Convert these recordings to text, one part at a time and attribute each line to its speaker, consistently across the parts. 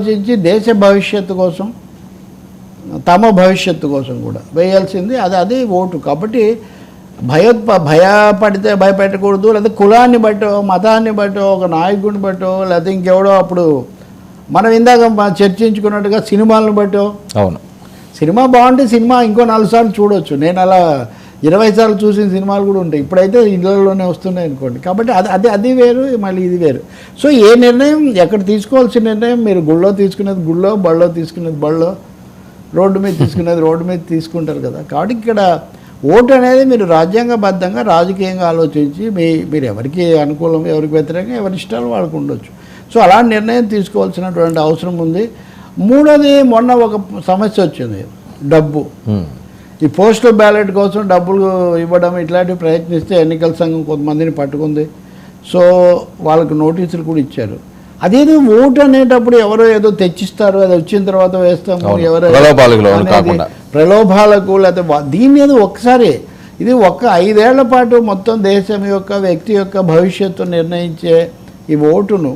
Speaker 1: ఆలోచించి దేశ భవిష్యత్తు కోసం, తమ భవిష్యత్తు కోసం కూడా వేయాల్సింది అది ఓటు. కాబట్టి భయపెట్టకూడదు, లేదా కులాన్ని బట్టో, మతాన్ని బట్టో, ఒక నాయకుడిని బట్టో, లేకపోతే ఇంకెవడో అప్పుడు మనం ఇందాక చర్చించుకున్నట్టుగా సినిమాలను బట్టో.
Speaker 2: అవును,
Speaker 1: సినిమా బాగుంటే సినిమా ఇంకో 4 సార్లు చూడవచ్చు. నేను అలా 20 సార్లు చూసిన సినిమాలు కూడా ఉంటాయి. ఇప్పుడైతే ఇళ్ళలోనే వస్తున్నాయి అనుకోండి. కాబట్టి అది వేరు, మళ్ళీ ఇది వేరు. సో ఏ నిర్ణయం ఎక్కడ తీసుకోవాల్సిన నిర్ణయం, మీరు గుళ్ళో తీసుకునేది గుళ్ళో, బళ్ళో తీసుకునేది బళ్ళో, రోడ్డు మీద తీసుకునేది రోడ్డు మీద తీసుకుంటారు కదా. కాబట్టి ఇక్కడ ఓటు అనేది మీరు రాజ్యాంగబద్ధంగా రాజకీయంగా ఆలోచించి మీరు ఎవరికి అనుకూలం, ఎవరికి వ్యతిరేకంగా, ఎవరి ఇష్టాలు వాళ్ళకు ఉండొచ్చు. సో అలాంటి నిర్ణయం తీసుకోవాల్సినటువంటి అవసరం ఉంది. మూడోది, మొన్న ఒక సమస్య వచ్చింది, డబ్బు. ఈ పోస్టల్ బ్యాలెట్ కోసం డబ్బులు ఇవ్వడం ఇట్లాంటివి ప్రయత్నిస్తే ఎన్నికల సంఘం కొంతమందిని పట్టుకుంది. సో వాళ్ళకు నోటీసులు కూడా ఇచ్చారు. అదేదో ఓటు అనేటప్పుడు ఎవరో ఏదో తెచ్చిస్తారు, అది వచ్చిన తర్వాత వేస్తాము, ఎవరో ప్రలోభాలకు, లేకపోతే దీని మీద ఒక్కసారి ఇది 5 ఏళ్ల పాటు మొత్తం దేశం యొక్క, వ్యక్తి యొక్క భవిష్యత్తు నిర్ణయించే ఈ ఓటును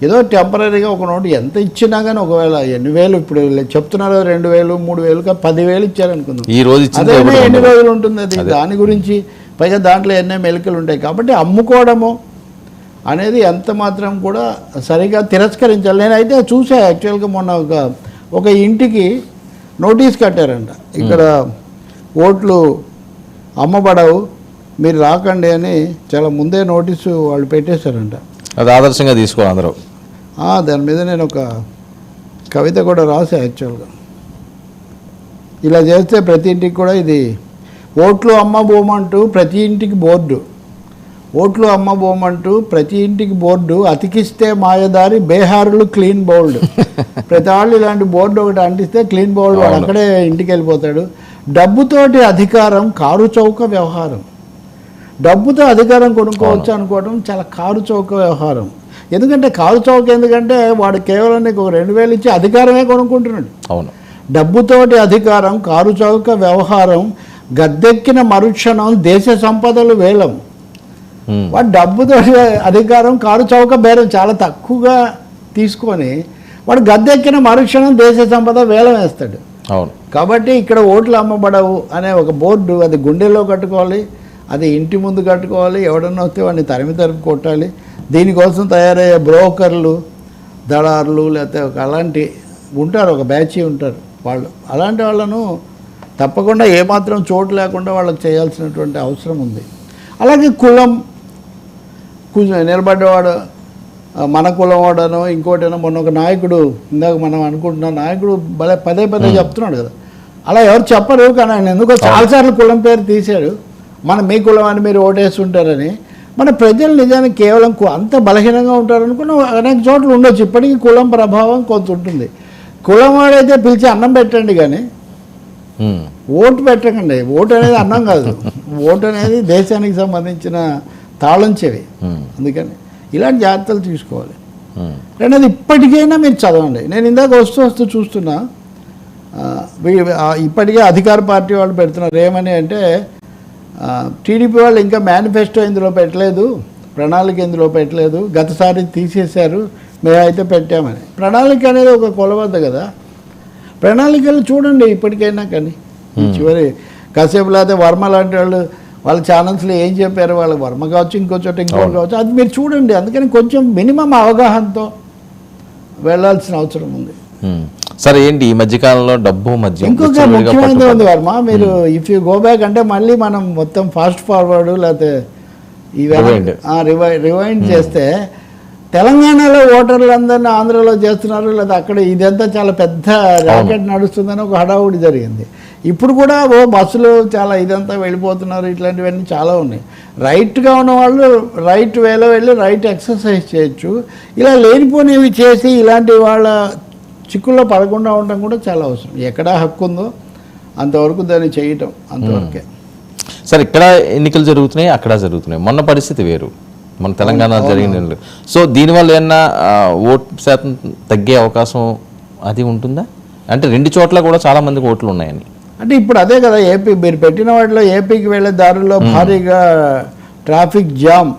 Speaker 1: ఏదో టెంపరీగా ఒక నోటు ఎంత ఇచ్చినా కానీ, ఒకవేళ ఎన్ని వేలు ఇప్పుడు చెప్తున్నారు 2,000, 3,000, 10,000 ఇచ్చారనుకుందాం,
Speaker 2: ఈ రోజు
Speaker 1: అదే ఎన్ని రోజులు ఉంటుంది అది, దాని గురించి పైగా దాంట్లో ఎన్నో మెలికలు ఉంటాయి. కాబట్టి అమ్ముకోవడము అనేది ఎంత మాత్రం కూడా సరిగా తిరస్కరించాలి. నేనైతే చూసా యాక్చువల్గా మొన్న ఒక ఇంటికి నోటీస్ కట్టారంట, ఇక్కడ ఓట్లు అమ్మబడవు, మీరు రాకండి అని చాలా ముందే నోటీసు వాళ్ళు పెట్టేశారంట.
Speaker 2: అది ఆదర్శంగా తీసుకోవాలి అందరూ.
Speaker 1: దాని మీద నేను ఒక కవిత కూడా రాసా యాక్చువల్గా. ఇలా చేస్తే ప్రతి ఇంటికి కూడా ఇది ఓట్లు అమ్మబోమంటూ ప్రతి ఇంటికి బోర్డు, ఓట్లు అమ్మబోమంటూ ప్రతి ఇంటికి బోర్డు, అతికిస్తే మాయదారి బేహారులు క్లీన్ బౌల్డ్. ప్రతి వాళ్ళు ఇలాంటి బోర్డు ఒకటి అంటిస్తే క్లీన్ బౌల్డ్, వాడు అక్కడే ఇంటికి వెళ్ళిపోతాడు. డబ్బుతోటి అధికారం కారు చౌక వ్యవహారం. డబ్బుతో అధికారం కొనుక్కోవచ్చు అనుకోవడం చాలా కారు చౌక వ్యవహారం. ఎందుకంటే కారు చౌక ఎందుకంటే వాడు కేవలం నీకు 2,000 ఇచ్చి అధికారమే కొనుక్కుంటున్నాడు.
Speaker 2: అవును,
Speaker 1: డబ్బుతోటి అధికారం కారు చౌక వ్యవహారం, గద్దెక్కిన మరుక్షణం దేశ సంపదలు వేలం. వాడు డబ్బుతో అధికారం కారు చౌక బేరం చాలా తక్కువగా తీసుకొని వాడు గద్దెక్కిన మరుక్షణం దేశ సంపద వేలం వేస్తాడు.
Speaker 2: అవును,
Speaker 1: కాబట్టి ఇక్కడ ఓట్లు అమ్మబడవు అనే ఒక బోర్డు, అది గుండెల్లో కట్టుకోవాలి, అది ఇంటి ముందు కట్టుకోవాలి. ఎవడన్నా వస్తే వాడిని తరిమి కొట్టాలి. దీనికోసం తయారయ్యే బ్రోకర్లు, దళారులు, లేకపోతే అలాంటి ఉంటారు, ఒక బ్యాచ్ ఉంటారు వాళ్ళు. అలాంటి వాళ్ళను తప్పకుండా ఏమాత్రం చోటు లేకుండా వాళ్ళకి చేయాల్సినటువంటి అవసరం ఉంది. అలాగే కులం నిలబడ్డవాడు మన కులం వాడనో ఇంకోటనో, మొన్న ఒక నాయకుడు, ఇందాక మనం అనుకుంటున్న నాయకుడు పదే చెప్తున్నాడు కదా, అలా ఎవరు చెప్పరు. కానీ ఆయన ఎందుకో చాలాసార్లు కులం పేరు తీశాడు. మీ కులం అని మీరు ఓటేస్తుంటారని. మన ప్రజలు నిజానికి కేవలం అంత బలహీనంగా ఉంటారనుకున్న అనేక చోట్ల ఉండొచ్చు. ఇప్పటికీ కులం ప్రభావం కొంత ఉంటుంది. కులం వాడైతే పిలిచి అన్నం పెట్టండి, కానీ ఓటు పెట్టకండి. ఓటు అనేది అన్నం కాదు, ఓటు అనేది దేశానికి సంబంధించిన తాళం చెవి. అందుకని ఇలాంటి జాగ్రత్తలు తీసుకోవాలి. రెండోది, ఇప్పటికైనా మీరు చదవండి. నేను ఇందాక వస్తూ చూస్తున్నా, ఇప్పటికే అధికార పార్టీ వాళ్ళు పెడుతున్నారు ఏమని అంటే, టీడీపీ వాళ్ళు ఇంకా మేనిఫెస్టో ఇందులో పెట్టలేదు, ప్రణాళిక ఇందులో పెట్టలేదు, గతసారి తీసేశారు, మేమైతే పెట్టామని. ప్రణాళిక అనేది ఒక కొలవద్ద కదా. ప్రణాళికలు చూడండి ఇప్పటికైనా. కానీ చివరి కాసేపు లేకపోతే వర్మ లాంటి వాళ్ళ ఛానల్స్లో ఏం చెప్పారు, వాళ్ళకి వర్మ కావచ్చు, ఇంకో చోట ఇంకోటి కావచ్చు, అది మీరు చూడండి. అందుకని కొంచెం మినిమం అవగాహనతో వెళ్ళాల్సిన అవసరం ఉంది.
Speaker 2: సరే, ఏంటి ఈ మధ్యకాలంలో డబ్బు మధ్య
Speaker 1: ఇంకొక ముఖ్యమైనది ఉంది వర్మ, మీరు ఇఫ్ యూ గో బ్యాక్ అంటే మళ్ళీ మనం మొత్తం ఫాస్ట్ ఫార్వర్డ్ లేకపోతే రివైండ్ చేస్తే, తెలంగాణలో ఓటర్లందరినీ ఆంధ్రలో చేస్తున్నారు, లేదా అక్కడ ఇదంతా చాలా పెద్ద రాకెట్ నడుస్తుందని ఒక హడావుడి జరిగింది. ఇప్పుడు కూడా బస్సులు చాలా ఇదంతా వెళ్ళిపోతున్నారు. ఇట్లాంటివన్నీ చాలా ఉన్నాయి. రైట్గా ఉన్న వాళ్ళు రైట్ వేలో వెళ్ళి రైట్ ఎక్సర్సైజ్ చేయొచ్చు. ఇలా లేనిపోనివి చేసి ఇలాంటి వాళ్ళ చిక్కుల్లో పడకుండా ఉండడం కూడా చాలా అవసరం. ఎక్కడ హక్కు ఉందో అంతవరకు దాన్ని చేయటం, అంతవరకే.
Speaker 2: సరే, ఇక్కడ ఎన్నికలు జరుగుతున్నాయి, అక్కడ జరుగుతున్నాయి. మొన్న పరిస్థితి వేరు, మన తెలంగాణ జరిగిన. సో దీనివల్ల ఏమన్నా ఓటు శాతం తగ్గే అవకాశం అది ఉంటుందా? అంటే 2 చోట్ల కూడా చాలా మందికి ఓట్లు ఉన్నాయని.
Speaker 1: అంటే ఇప్పుడు అదే కదా, ఏపీ మీరు పెట్టిన వాటిలో ఏపీకి వెళ్ళే దారుల్లో భారీగా ట్రాఫిక్ జామ్,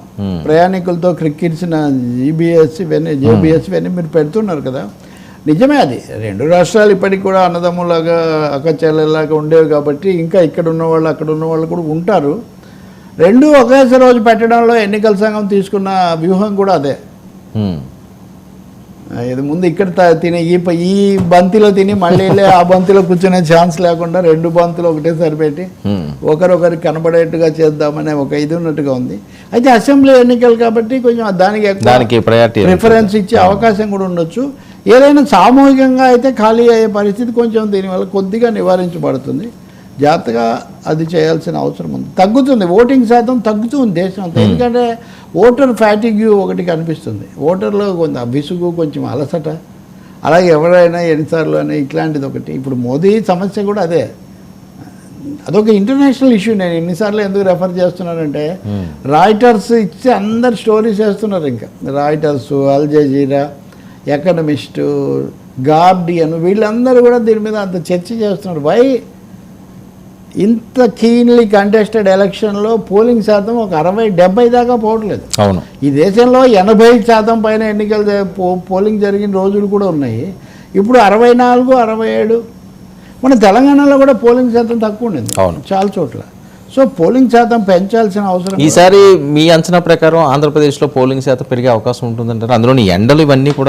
Speaker 1: ప్రయాణికులతో క్రిక్కించిన జేబీఎస్ ఇవన్నీ మీరు పెడుతున్నారు కదా. నిజమే అది. రెండు రాష్ట్రాలు ఇప్పటికి కూడా అన్నదమ్ములాగా అక్క చెల్లెలాగా ఉండేవి కాబట్టి ఇంకా ఇక్కడ ఉన్న వాళ్ళు అక్కడ ఉన్న వాళ్ళు కూడా ఉంటారు. రెండు ఒకేసారి రోజు పెట్టడంలో ఎన్నికల సంఘం తీసుకున్న వ్యూహం కూడా అదే. ఇది ముందు ఇక్కడ తిని ఈ బంతిలో తిని మళ్ళీ వెళ్ళి ఆ బంతిలో కూర్చునే ఛాన్స్ లేకుండా రెండు బంతులు ఒకటేసారి పెట్టి ఒకరొకరికి కనబడేట్టుగా చేద్దామనే ఒక ఇది ఉన్నట్టుగా ఉంది. అయితే అసెంబ్లీ ఎన్నికలు కాబట్టి కొంచెం దానికి ప్రిఫరెన్స్ ఇచ్చే అవకాశం కూడా ఉండొచ్చు. ఏదైనా సామూహికంగా అయితే ఖాళీ అయ్యే పరిస్థితి కొంచెం దీనివల్ల కొద్దిగా నివారించబడుతుంది. జాగ్రత్తగా అది చేయాల్సిన అవసరం ఉంది. తగ్గుతుంది, ఓటింగ్ శాతం తగ్గుతుంది దేశం అంతా. ఎందుకంటే ఓటర్ ఫ్యాటిగ్యూ ఒకటి కనిపిస్తుంది. ఓటర్లో కొంత విసుగు, కొంచెం అలసట, అలాగే ఎవరైనా ఎన్నిసార్లు అయినా ఇట్లాంటిది ఒకటి. ఇప్పుడు మోదీ సమస్య కూడా అదే. అదొక ఇంటర్నేషనల్ ఇష్యూ. నేను ఎన్నిసార్లు ఎందుకు రెఫర్ చేస్తున్నానంటే రాయిటర్స్ ఇచ్చి అందరు స్టోరీస్ వేస్తున్నారు. ఇంకా రాయిటర్స్, అల్ జజీరా, ఎకనమిస్టు, గార్డియన్ వీళ్ళందరూ కూడా దీని మీద అంత చర్చ చేస్తున్నారు. వై ఇంత కీన్లీ కంటెస్టెడ్ ఎలక్షన్లో పోలింగ్ శాతం ఒక 60-70 దాకా పోవట్లేదు.
Speaker 2: అవును,
Speaker 1: ఈ దేశంలో 80% పైన ఎన్నికలు పోలింగ్ జరిగిన రోజులు కూడా ఉన్నాయి. ఇప్పుడు 64, 67. మన తెలంగాణలో కూడా పోలింగ్ శాతం తక్కువ ఉండింది చాలా చోట్ల. సో పోలింగ్ శాతం పెంచాల్సిన అవసరం.
Speaker 2: ఈసారి మీ అంచనా ప్రకారం ఆంధ్రప్రదేశ్లో పోలింగ్ శాతం పెరిగే అవకాశం ఉంటుందంటారు? అందులోని ఎండలు ఇవన్నీ కూడా